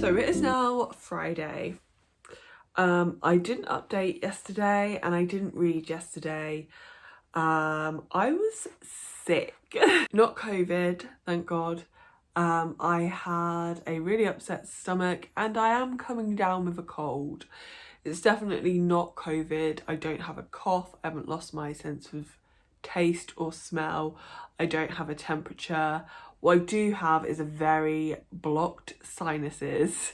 So it is now Friday. I didn't update yesterday and I didn't read yesterday. I was sick. Not COVID, thank God. I had a really upset stomach and I am coming down with a cold. It's definitely not COVID. I don't have a cough. I haven't lost my sense of taste or smell. I don't have a temperature. What I do have is a very blocked sinuses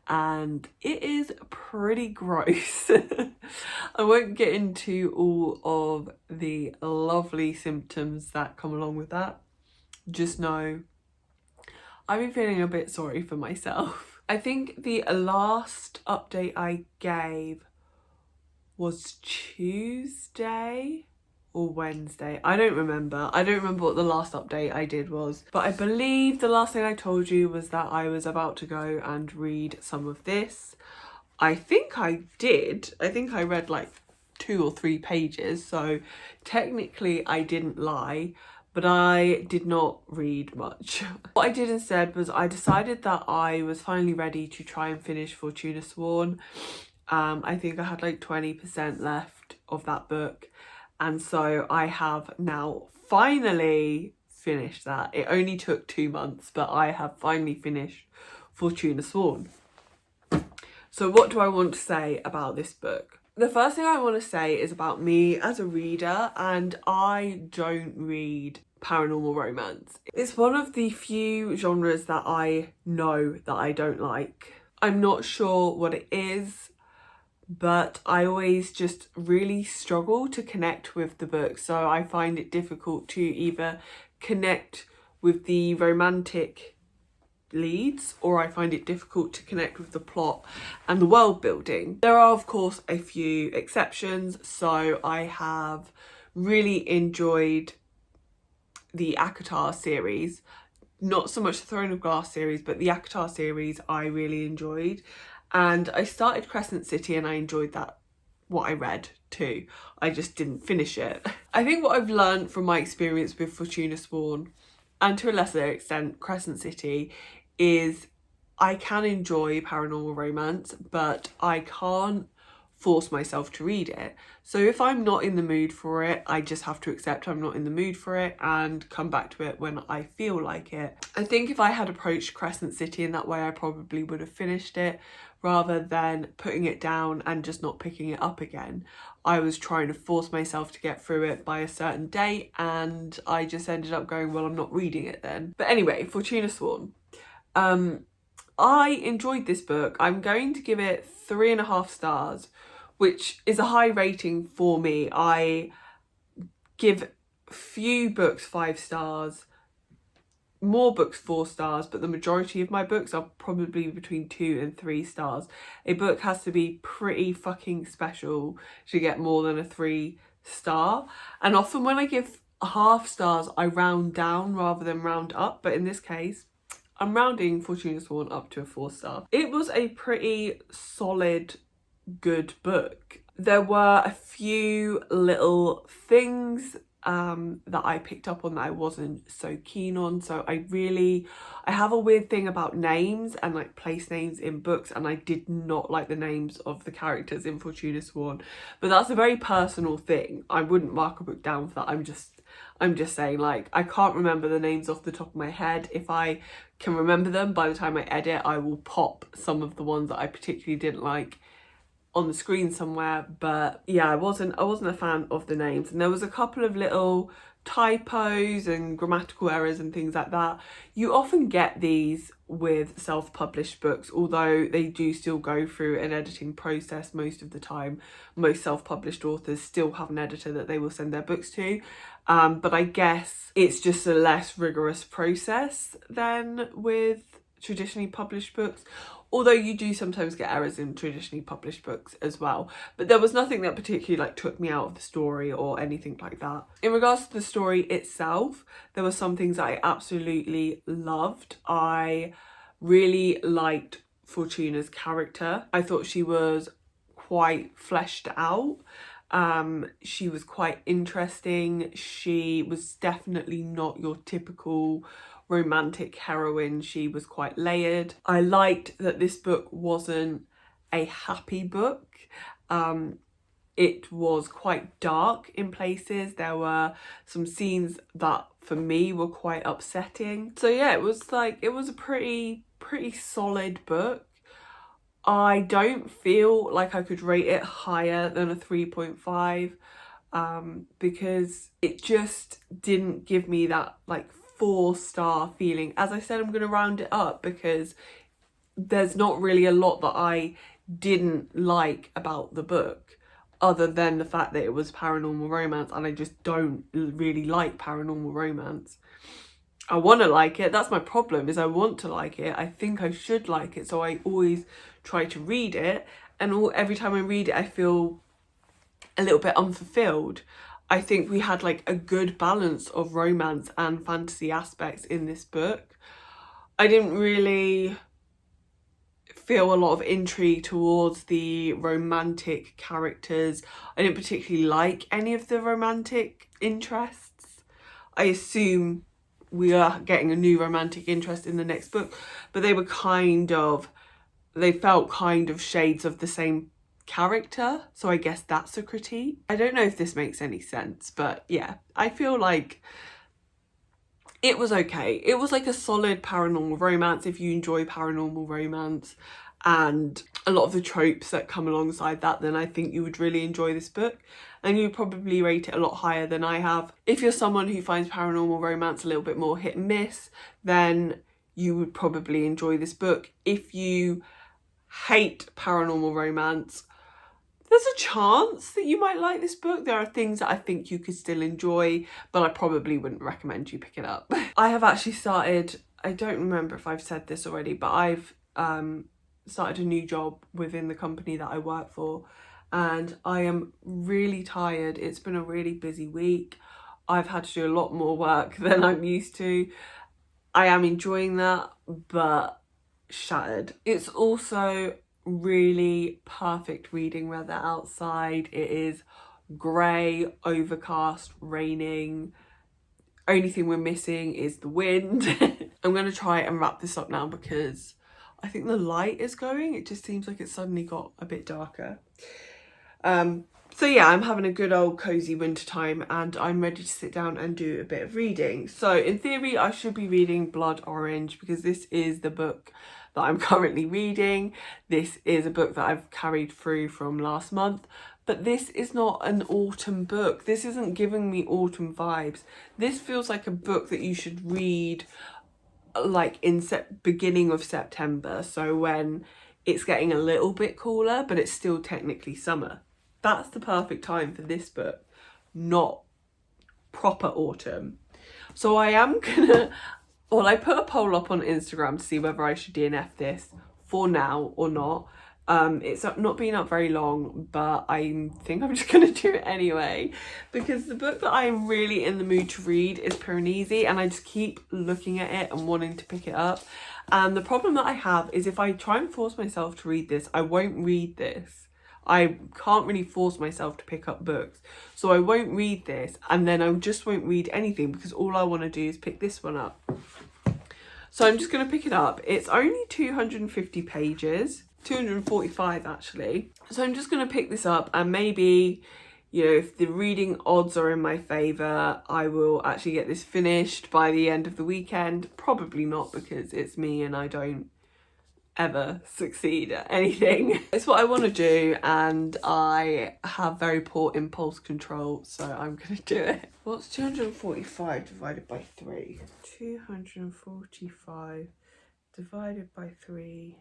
and it is pretty gross. I won't get into all of the lovely symptoms that come along with that. Just know I've been feeling a bit sorry for myself. I think the last update I gave was Tuesday or Wednesday. I don't remember. I don't remember what the last update I did was. But I believe the last thing I told you was that I was about to go and read some of this. I think I did. I think I read like 2 or 3 pages. So technically I didn't lie. But I did not read much. What I did instead was I decided that I was finally ready to try and finish Fortuna Sworn. I think I had like 20% left of that book. And so I have now finally finished that. It only took 2 months, but I have finally finished Fortuna Sworn. So what do I want to say about this book? The first thing I want to say is about me as a reader, and I don't read paranormal romance. It's one of the few genres that I know that I don't like. I'm not sure what it is, but I always just really struggle to connect with the book. So I find it difficult to either connect with the romantic leads, or I find it difficult to connect with the plot and the world building. There are of course a few exceptions. So I have really enjoyed the ACOTAR series, not so much the Throne of Glass series, but the ACOTAR series I really enjoyed. And I started Crescent City and I enjoyed that, what I read too. I just didn't finish it. I think what I've learned from my experience with Fortuna Sworn, and to a lesser extent Crescent City, is I can enjoy paranormal romance, but I can't force myself to read it. So if I'm not in the mood for it, I just have to accept I'm not in the mood for it and come back to it when I feel like it. I think if I had approached Crescent City in that way, I probably would have finished it rather than putting it down and just not picking it up again. I was trying to force myself to get through it by a certain date and I just ended up going, well, I'm not reading it then. But anyway, Fortuna Sworn. I enjoyed this book. I'm going to give it 3.5 stars, which is a high rating for me. I give few books 5 stars, more books 4 stars, but the majority of my books are probably between 2 and 3 stars. A book has to be pretty fucking special to get more than a 3 star. And often when I give half stars, I round down rather than round up. But in this case, I'm rounding Fortuna Sworn up to a 4 star. It was a pretty solid, good book. There were a few little things that I picked up on that I wasn't so keen on. So I have a weird thing about names and like place names in books, and I did not like the names of the characters in Fortuna Sworn. But that's a very personal thing. I wouldn't mark a book down for that. I'm just saying, like, I can't remember the names off the top of my head. If I can remember them by the time I edit, I will pop some of the ones that I particularly didn't like on the screen somewhere. But yeah, I wasn't a fan of the names, and there was a couple of little typos and grammatical errors and things like that. You often get these with self-published books, although they do still go through an editing process most of the time. Most self-published authors still have an editor that they will send their books to, but I guess it's just a less rigorous process than with traditionally published books, although you do sometimes get errors in traditionally published books as well. But there was nothing that particularly like took me out of the story or anything like that. In regards to the story itself, there were some things that I absolutely loved. I really liked Fortuna's character. I thought she was quite fleshed out. She was quite interesting. She was definitely not your typical romantic heroine. She was quite layered. I liked that this book wasn't a happy book. It was quite dark in places. There were some scenes that for me were quite upsetting. So yeah, it was a pretty solid book. I don't feel like I could rate it higher than a 3.5 because it just didn't give me that like 4-star feeling. As I said, I'm going to round it up because there's not really a lot that I didn't like about the book, other than the fact that it was paranormal romance, and I just don't really like paranormal romance. I want to like it. That's my problem, is I want to like it. I think I should like it, so I always try to read it, and every time I read it I feel a little bit unfulfilled. I think we had like a good balance of romance and fantasy aspects in this book. I didn't really feel a lot of intrigue towards the romantic characters. I didn't particularly like any of the romantic interests. I assume we are getting a new romantic interest in the next book, but they felt kind of shades of the same character, so I guess that's a critique. I don't know if this makes any sense, but yeah, I feel like it was okay. It was like a solid paranormal romance if you enjoy paranormal romance and a lot of the tropes that come alongside that, then I think you would really enjoy this book, and you would probably rate it a lot higher than I have. If you're someone who finds paranormal romance a little bit more hit and miss, then you would probably enjoy this book. If you hate paranormal romance, there's a chance that you might like this book. There are things that I think you could still enjoy, but I probably wouldn't recommend you pick it up. I have actually started, I don't remember if I've said this already, but I've started a new job within the company that I work for, and I am really tired. It's been a really busy week. I've had to do a lot more work than I'm used to. I am enjoying that, but shattered. It's also really perfect reading weather outside. It is grey, overcast, raining. Only thing we're missing is the wind. I'm going to try and wrap this up now because I think the light is going. It just seems like it suddenly got a bit darker. So yeah, I'm having a good old cozy winter time, and I'm ready to sit down and do a bit of reading. So in theory, I should be reading Blood Orange because this is the book that I'm currently reading. This is a book that I've carried through from last month, but this is not an autumn book. This isn't giving me autumn vibes. This feels like a book that you should read like in beginning of September, so when it's getting a little bit cooler, but it's still technically summer. That's the perfect time for this book, not proper autumn. So I am gonna, well, I put a poll up on Instagram to see whether I should DNF this for now or not. It's not been up very long, but I think I'm just gonna do it anyway because the book that I'm really in the mood to read is Piranesi, and I just keep looking at it and wanting to pick it up. And the problem that I have is if I try and force myself to read this, I won't read this. I can't really force myself to pick up books, so I won't read this, and then I just won't read anything because all I want to do is pick this one up. So I'm just going to pick it up. It's only 250 pages, 245 actually. So I'm just going to pick this up, and maybe, you know, if the reading odds are in my favour, I will actually get this finished by the end of the weekend. Probably not, because it's me and I don't ever succeed at anything. It's what I want to do, and I have very poor impulse control, so I'm gonna do it. What's 245 divided by 3? 245 divided by 3,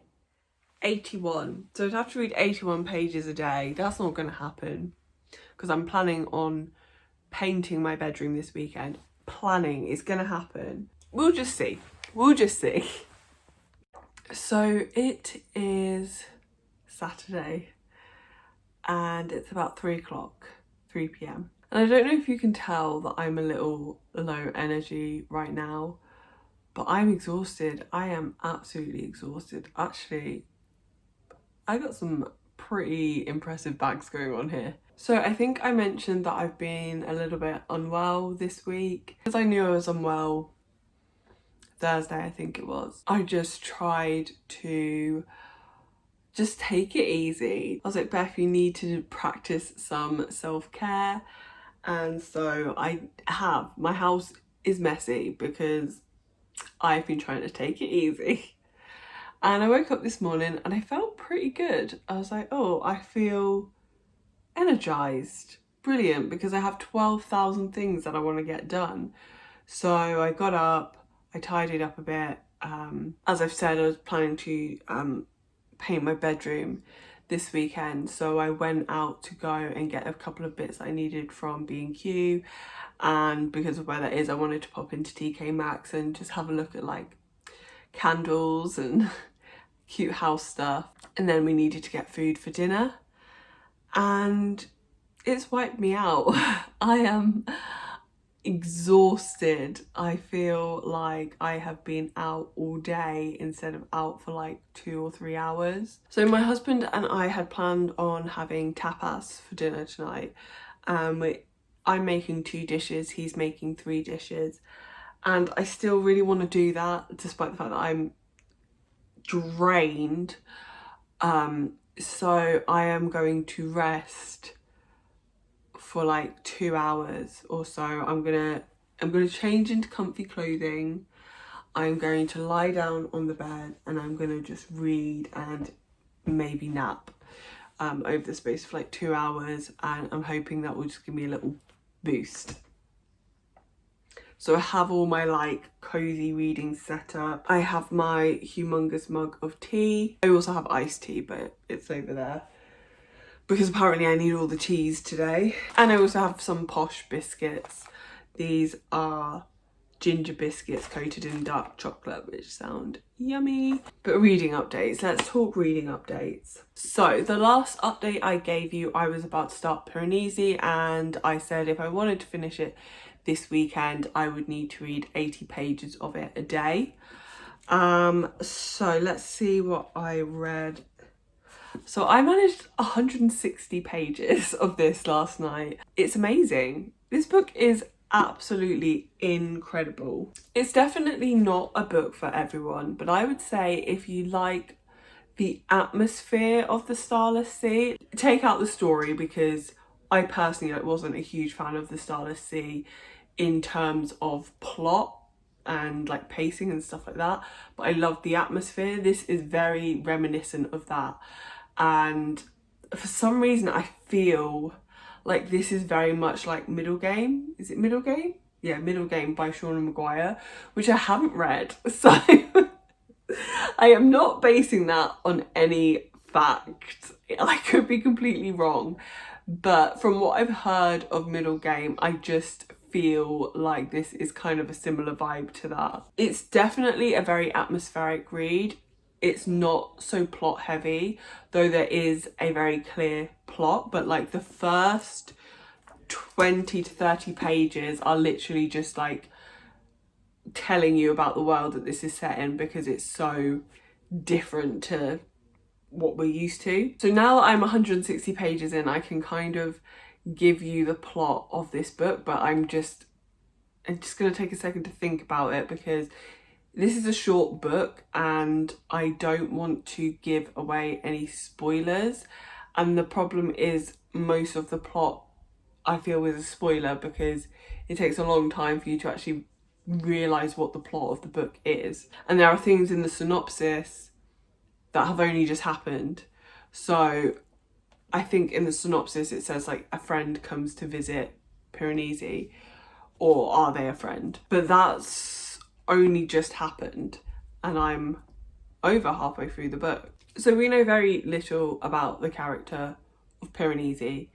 81. So I'd have to read 81 pages a day. That's not gonna happen because I'm planning on painting my bedroom this weekend. Planning is gonna happen. We'll just see. We'll just see. So it is Saturday and it's about 3 p.m. And I don't know if you can tell that I'm a little low energy right now, but I'm exhausted. I am absolutely exhausted. Actually, I got some pretty impressive bags going on here. So I think I mentioned that I've been a little bit unwell this week. Because I knew I was unwell Thursday I think it was, I just tried to just take it easy. I was like, Beth, you need to practice some self-care. And so my house is messy because I've been trying to take it easy. And I woke up this morning and I felt pretty good. I was like, oh, I feel energized. Brilliant, because I have 12,000 things that I want to get done. So I got up, I tidied up a bit. As I've said, I was planning to paint my bedroom this weekend, so I went out to go and get a couple of bits that I needed from B&Q, and because of where that is, I wanted to pop into TK Maxx and just have a look at like candles and cute house stuff. And then we needed to get food for dinner, and it's wiped me out. I am exhausted. I feel like I have been out all day instead of out for like 2 or 3 hours. So my husband and I had planned on having tapas for dinner tonight. I'm making 2 dishes, he's making 3 dishes, and I still really want to do that despite the fact that I'm drained. So I am going to rest for like 2 hours or so. I'm gonna change into comfy clothing. I'm going to lie down on the bed and I'm gonna just read and maybe nap over the space of like 2 hours, and I'm hoping that will just give me a little boost. So I have all my like cozy reading set up. I have my humongous mug of tea. I also have iced tea, but it's over there because apparently I need all the teas today. And I also have some posh biscuits. These are ginger biscuits coated in dark chocolate, which sound yummy. But reading updates, let's talk reading updates. So the last update I gave you, I was about to start Piranesi, and I said if I wanted to finish it this weekend, I would need to read 80 pages of it a day. So let's see what I read. So I managed 160 pages of this last night. It's amazing. This book is absolutely incredible. It's definitely not a book for everyone, but I would say if you like the atmosphere of the Starless Sea, take out the story, because I personally wasn't a huge fan of the Starless Sea in terms of plot and like pacing and stuff like that, but I love the atmosphere. This is very reminiscent of that, and for some reason I feel like this is very much like Middle Game. Is it Middle Game? Yeah, Middle Game by Sean Maguire, which I haven't read, so I am not basing that on any fact. I could be completely wrong, but from what I've heard of Middle Game, I just feel like this is kind of a similar vibe to that. It's definitely a very atmospheric read. It's not so plot heavy, though there is a very clear plot, but like the first 20 to 30 pages are literally just like telling you about the world that this is set in, because it's so different to what we're used to. So now that I'm 160 pages in, I can kind of give you the plot of this book, but I'm just going to take a second to think about it, because this is a short book and I don't want to give away any spoilers. And the problem is most of the plot I feel is a spoiler, because it takes a long time for you to actually realise what the plot of the book is. And there are things in the synopsis that have only just happened. So I think in the synopsis it says like a friend comes to visit Piranesi, or are they a friend? But that's only just happened and I'm over halfway through the book. So we know very little about the character of Piranesi.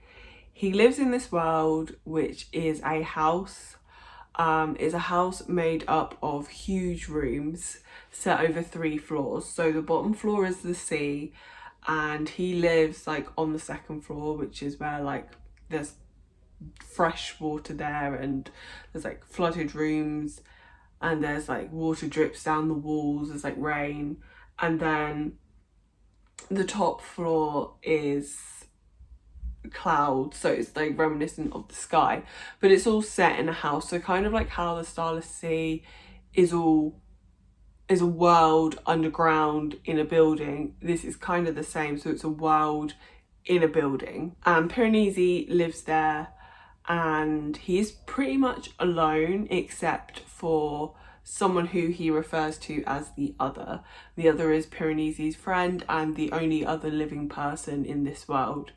He lives in this world which is a house. Is a house made up of huge rooms set over 3 floors. So the bottom floor is the sea, and he lives like on the 2nd floor, which is where like there's fresh water there, and there's like flooded rooms, and there's like water drips down the walls, there's like rain. And then the top floor is clouds, so it's like reminiscent of the sky, but it's all set in a house. So kind of like how the Starless Sea is all is a world underground in a building. This is kind of the same, so it's a world in a building. And Piranesi lives there, and he is pretty much alone except for someone who he refers to as the other. The other is Piranesi's friend and the only other living person in this world.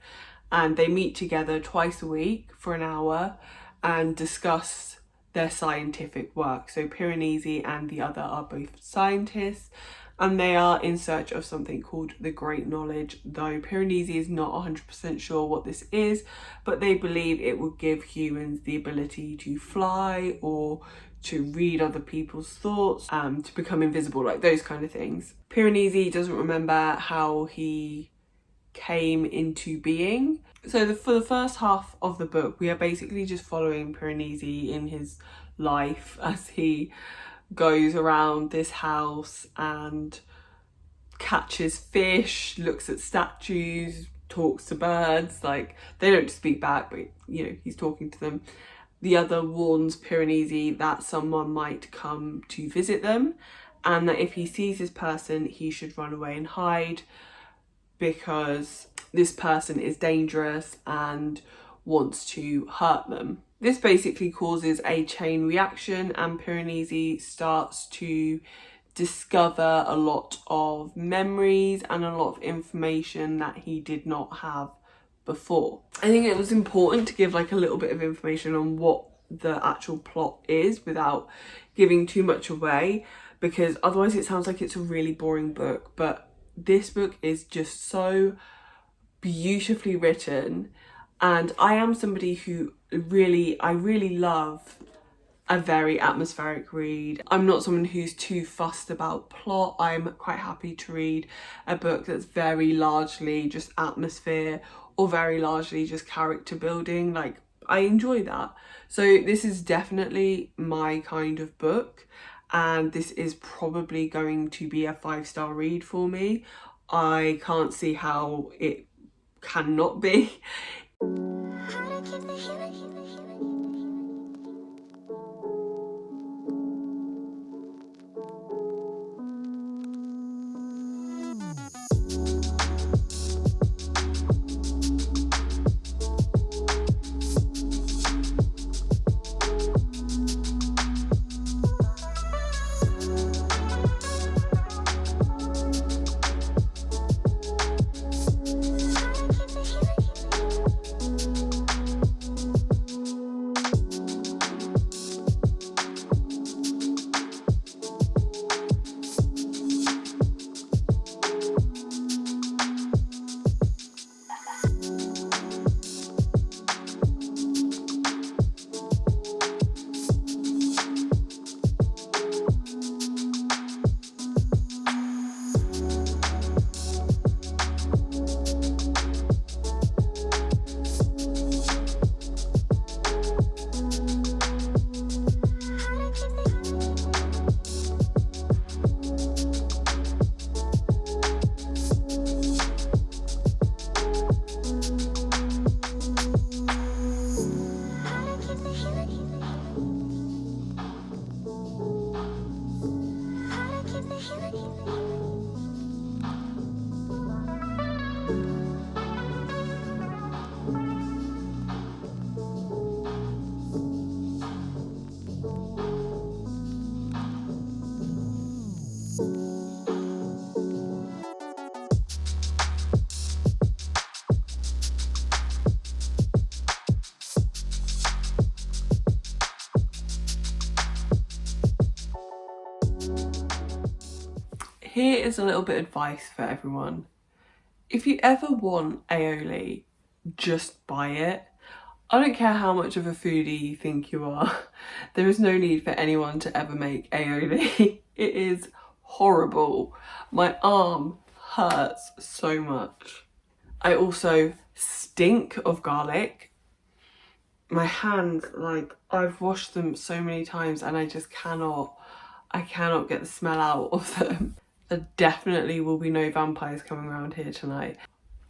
And they meet together twice a week for an hour and discuss their scientific work. So Piranesi and the other are both scientists, and they are in search of something called the Great Knowledge, though Piranesi is not 100% sure what this is, but they believe it will give humans the ability to fly or to read other people's thoughts, to become invisible, like those kind of things. Piranesi doesn't remember how he came into being. So for the first half of the book, we are basically just following Piranesi in his life as he goes around this house and catches fish, looks at statues, talks to birds. Like, they don't speak back, but you know, he's talking to them. The other warns Piranesi that someone might come to visit them, and that if he sees this person, he should run away and hide, because this person is dangerous and wants to hurt them. This basically causes a chain reaction, and Piranesi starts to discover a lot of memories and a lot of information that he did not have before. I think it was important to give like a little bit of information on what the actual plot is without giving too much away, because otherwise it sounds like it's a really boring book. But this book is just so beautifully written, and I am somebody who I really love a very atmospheric read. I'm not someone who's too fussed about plot. I'm quite happy to read a book that's very largely just atmosphere or very largely just character building. Like, I enjoy that. So this is definitely my kind of book, and this is probably going to be a 5-star read for me. I can't see how it cannot be. Here is a little bit of advice for everyone. If you ever want aioli, just buy it. I don't care how much of a foodie you think you are. There is no need for anyone to ever make aioli. It is horrible. My arm hurts so much. I also stink of garlic. My hands, like, I've washed them so many times and I cannot get the smell out of them. There definitely will be no vampires coming around here tonight.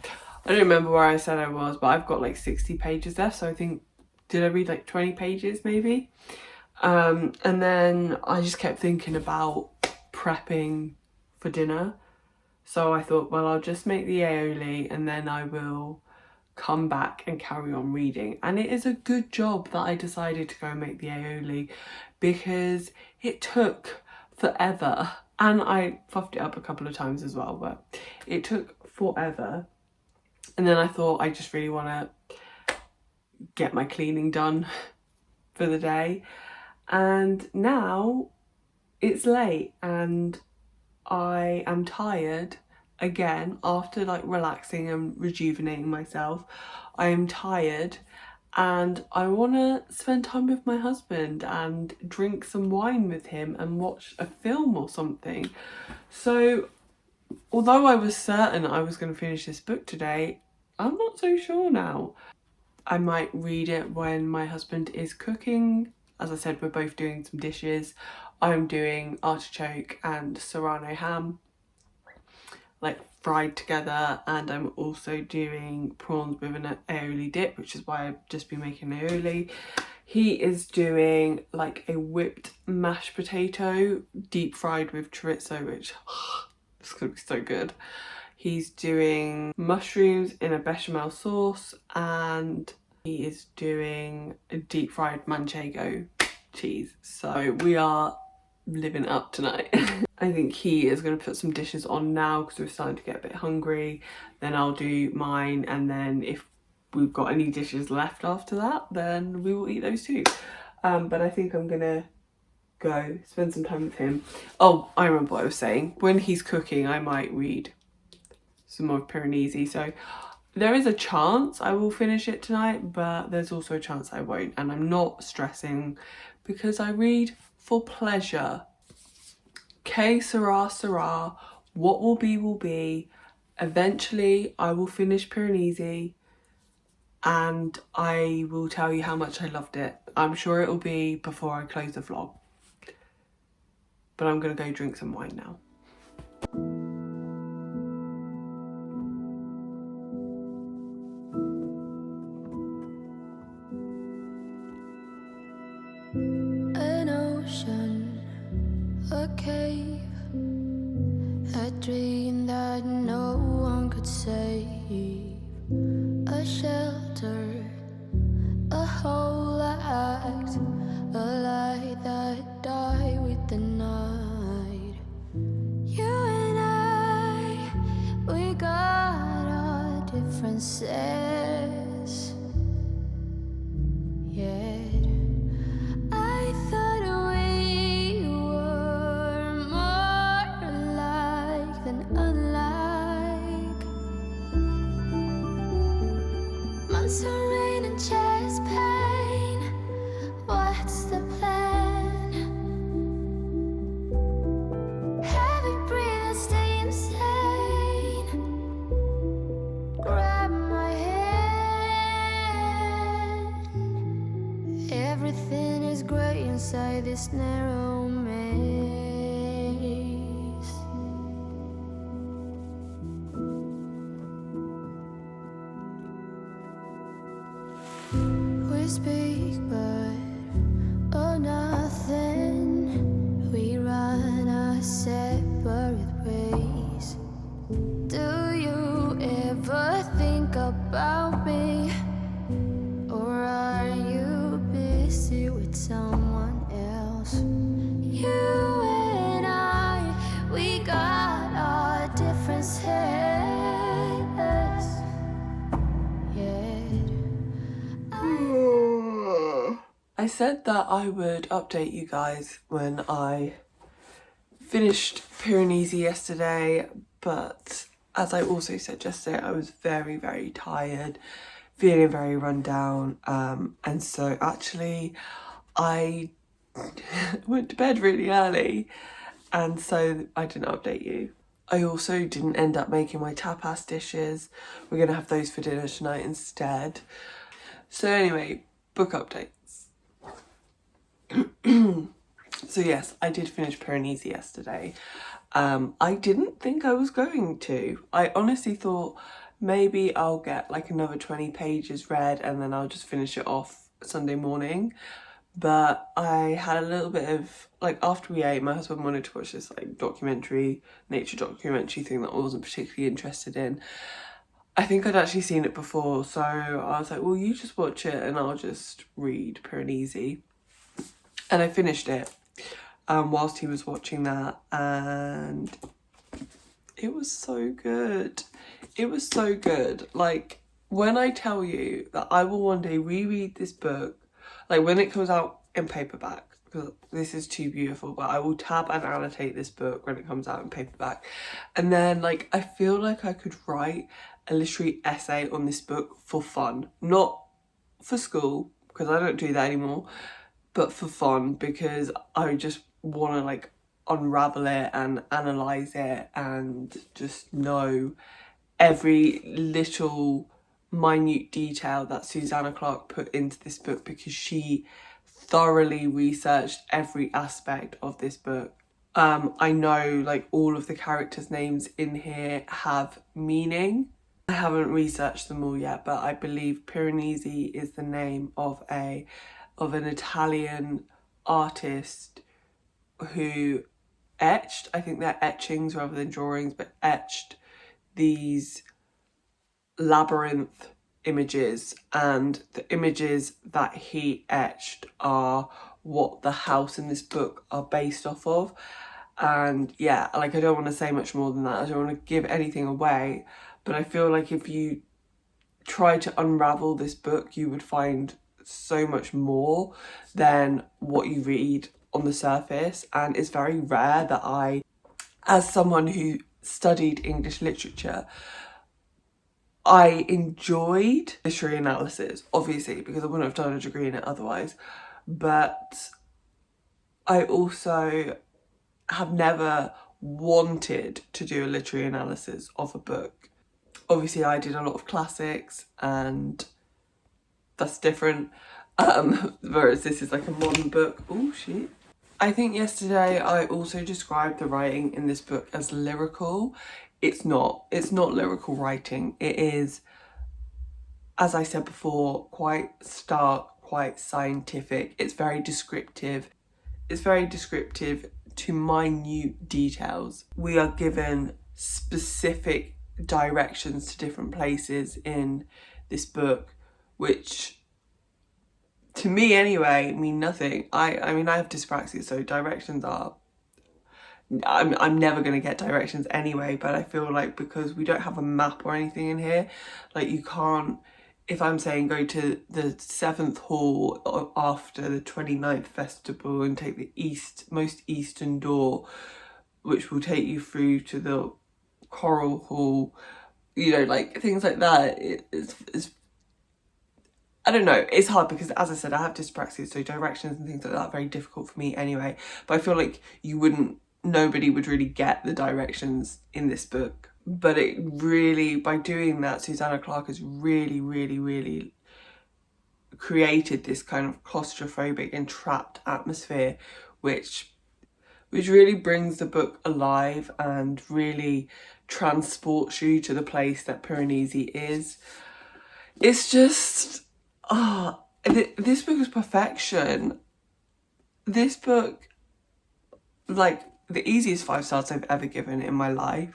I don't remember where I said I was, but I've got like 60 pages left, so I think, did I read like 20 pages maybe? And then I just kept thinking about prepping for dinner. So I thought, well, I'll just make the aioli and then I will come back and carry on reading. And it is a good job that I decided to go and make the aioli, because it took forever. And I fluffed it up a couple of times as well, but it took forever. And then I thought, I just really want to get my cleaning done for the day. And now it's late and I am tired again after like relaxing and rejuvenating myself. I am tired and I want to spend time with my husband and drink some wine with him and watch a film or something. So although I was certain I was going to finish this book today, I'm not so sure now. I might read it when my husband is cooking. As I said, we're both doing some dishes. I'm doing artichoke and serrano ham, like fried together, and I'm also doing prawns with an aioli dip, which is why I've just been making aioli. He is doing like a whipped mashed potato deep fried with chorizo, which it's gonna be so good. He's doing mushrooms in a bechamel sauce, and he is doing a deep fried manchego cheese. So we are living up tonight. I think he is going to put some dishes on now because we're starting to get a bit hungry. Then I'll do mine, and then if we've got any dishes left after that, then we will eat those too. But I think I'm gonna go spend some time with him. Oh, I remember what I was saying. When he's cooking, I might read some more Piranesi. So there is a chance I will finish it tonight, but there's also a chance I won't. And I'm not stressing because I read for pleasure. Que sera, sera. What will be, will be. Eventually, I will finish Piranesi and I will tell you how much I loved it. I'm sure it will be before I close the vlog. But I'm going to go drink some wine now. An ocean, a cave, a dream that no one could save, a shelter, a whole act, a light that died with the night. You and I, we got our differences, yet I thought we were more alike than unlike. Months of rain and chest pain, what's the plan? Heavy breathing, stay insane. Grab my hand. Everything is grey inside this narrow maze. We speak but oh nothing. We run our separate ways. Do you ever think about me? Or are you busy with someone else? You and I, we got our differences, yet I said that I would update you guys when I finished Piranesi yesterday, but as I also said yesterday, I was very, very tired, feeling very run down, and so actually I went to bed really early, and so I didn't update you. I also didn't end up making my tapas dishes. We're gonna have those for dinner tonight instead. So anyway, book updates. So yes, I did finish Piranesi yesterday. I didn't think I was going to. I honestly thought maybe I'll get like another 20 pages read and then I'll just finish it off Sunday morning. but I had a little bit of, like, after we ate, my husband wanted to watch this like nature documentary thing that I wasn't particularly interested in. I think I'd actually seen it before, so I was like, well, you just watch it and I'll just read Piranesi. And I finished it whilst he was watching that, and it was so good. It was so good. Like, when I tell you that I will one day reread this book, like when it comes out in paperback, because this is too beautiful, but I will tab and annotate this book when it comes out in paperback. And then, like, I feel like I could write a literary essay on this book for fun, not for school, because I don't do that anymore, but for fun, because I just want to like unravel it and analyze it and just know every little minute detail that Susanna Clarke put into this book, because she thoroughly researched every aspect of this book. I know like all of the characters' names in here have meaning. I haven't researched them all yet, but I believe Piranesi is the name of an Italian artist who etched, I think they're etchings rather than drawings, but etched these labyrinth images, and the images that he etched are what the house in this book are based off of. And yeah, like, I don't want to say much more than that. I don't want to give anything away, but I feel like if you try to unravel this book, you would find so much more than what you read on the surface. And it's very rare that I, as someone who studied English literature, I enjoyed literary analysis, obviously, because I wouldn't have done a degree in it otherwise, but I also have never wanted to do a literary analysis of a book. Obviously, I did a lot of classics, and that's different, whereas this is like a modern book. Oh shit. I think yesterday I also described the writing in this book as lyrical. It's not lyrical writing. It is, as I said before, quite stark, quite scientific. It's very descriptive. It's very descriptive to minute details. We are given specific directions to different places in this book, which to me anyway mean nothing. I mean, I have dyspraxia, so directions are, I'm never going to get directions anyway, but I feel like because we don't have a map or anything in here, like you can't, if I'm saying go to the 7th hall after the 29th festival and take the most eastern door, which will take you through to the choral hall, you know, like things like that, it's I don't know, it's hard because, as I said, I have dyspraxia, so directions and things like that are very difficult for me anyway. But I feel like nobody would really get the directions in this book. But it really, by doing that, Susanna Clarke has really, really, really created this kind of claustrophobic and trapped atmosphere, which really brings the book alive and really transports you to the place that Piranesi is. It's just, this book is perfection. This book, like, the easiest 5 stars I've ever given in my life.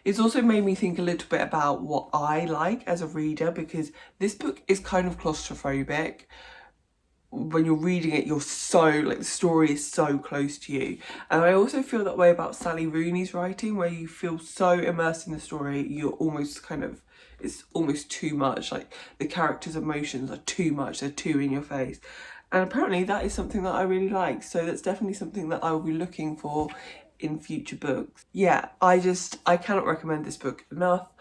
It's also made me think a little bit about what I like as a reader, because this book is kind of claustrophobic. When you're reading it, you're so, like, the story is so close to you. And I also feel that way about Sally Rooney's writing, where you feel so immersed in the story, you're almost kind of, it's almost too much. Like, the characters' emotions are too much, they're too in your face. And apparently that is something that I really like. So that's definitely something that I will be looking for in future books. Yeah, I cannot recommend this book enough.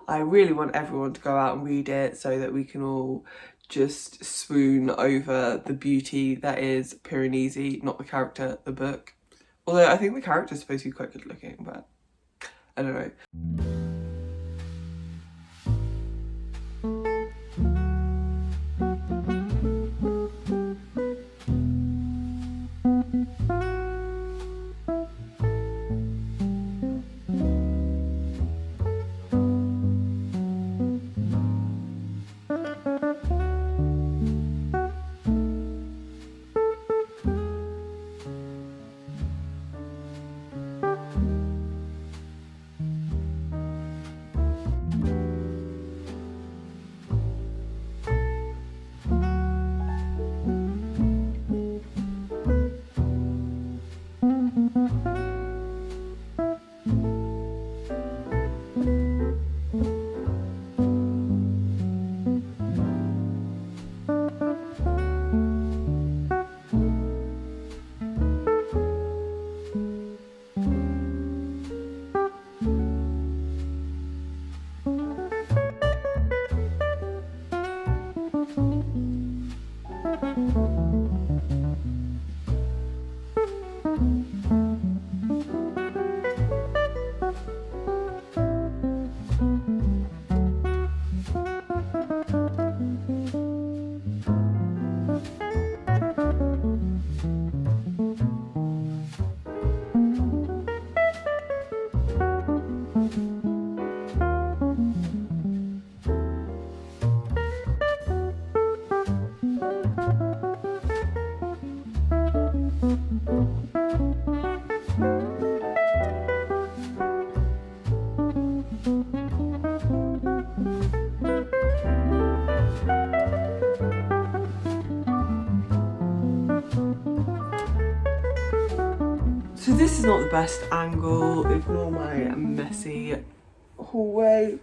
I really want everyone to go out and read it so that we can all just swoon over the beauty that is Piranesi, not the character, the book. Although I think the character is supposed to be quite good looking, but I don't know. So this is not the best angle, ignore my messy hallway.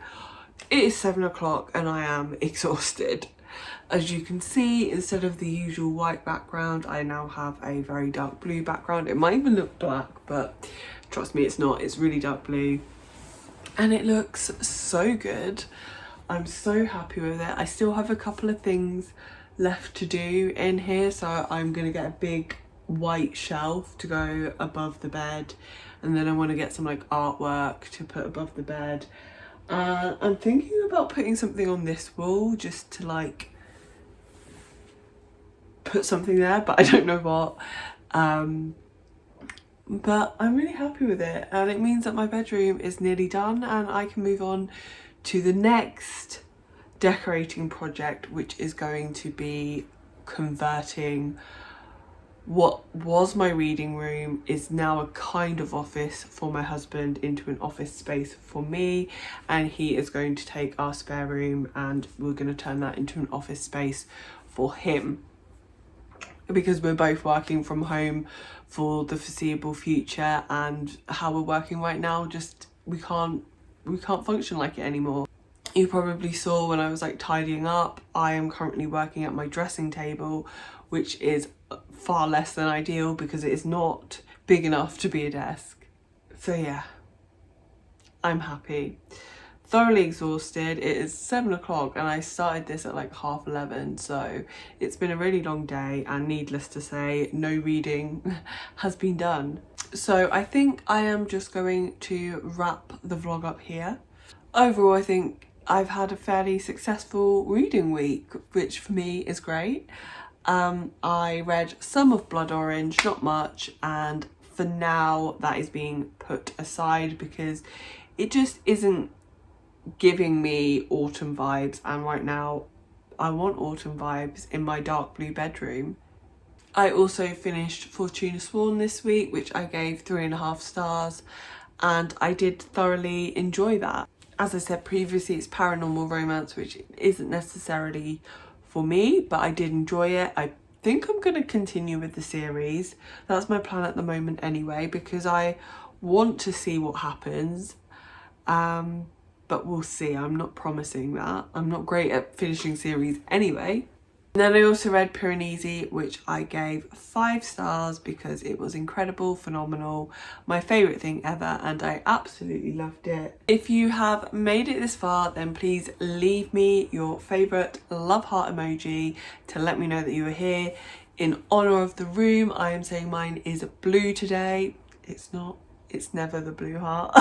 It is 7 o'clock and I am exhausted. As you can see, instead of the usual white background, I now have a very dark blue background. It might even look black, but trust me, it's not. It's really dark blue. And it looks so good. I'm so happy with it. I still have a couple of things left to do in here, so I'm gonna get a big white shelf to go above the bed, and then I want to get some like artwork to put above the bed. I'm thinking about putting something on this wall just to like put something there, but I don't know what. But I'm really happy with it, and it means that my bedroom is nearly done and I can move on to the next decorating project, which is going to be converting what was my reading room is now a kind of office for my husband into an office space for me, and he is going to take our spare room and we're going to turn that into an office space for him, because we're both working from home for the foreseeable future, and how we're working right now, just we can't function like it anymore. You probably saw when I was like tidying up, I am currently working at my dressing table, which is far less than ideal because it is not big enough to be a desk. So yeah, I'm happy. Thoroughly exhausted. It is 7 o'clock and I started this at like 11:30, so it's been a really long day, and needless to say, no reading has been done. So I think I am just going to wrap the vlog up here. Overall, I think I've had a fairly successful reading week, which for me is great. I read some of Blood Orange, not much, and for now that is being put aside because it just isn't giving me autumn vibes, and right now I want autumn vibes in my dark blue bedroom. I also finished Fortuna Sworn this week, which I gave 3.5 stars, and I did thoroughly enjoy that. As I said previously, it's paranormal romance, which isn't necessarily for me, but I did enjoy it. I think I'm going to continue with the series. That's my plan at the moment anyway, because I want to see what happens. But we'll see. I'm not promising that. I'm not great at finishing series anyway. And then I also read Piranesi, which I gave 5 stars because it was incredible, phenomenal, my favourite thing ever, and I absolutely loved it. If you have made it this far, then please leave me your favourite love heart emoji to let me know that you were here. In honour of the room, I am saying mine is blue today. It's not. It's never the blue heart.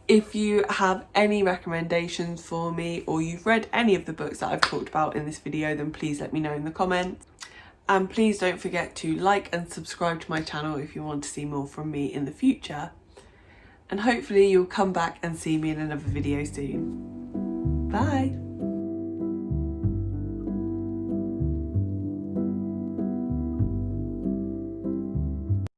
If you have any recommendations for me, or you've read any of the books that I've talked about in this video, then please let me know in the comments. And please don't forget to like and subscribe to my channel if you want to see more from me in the future. And hopefully you'll come back and see me in another video soon. Bye!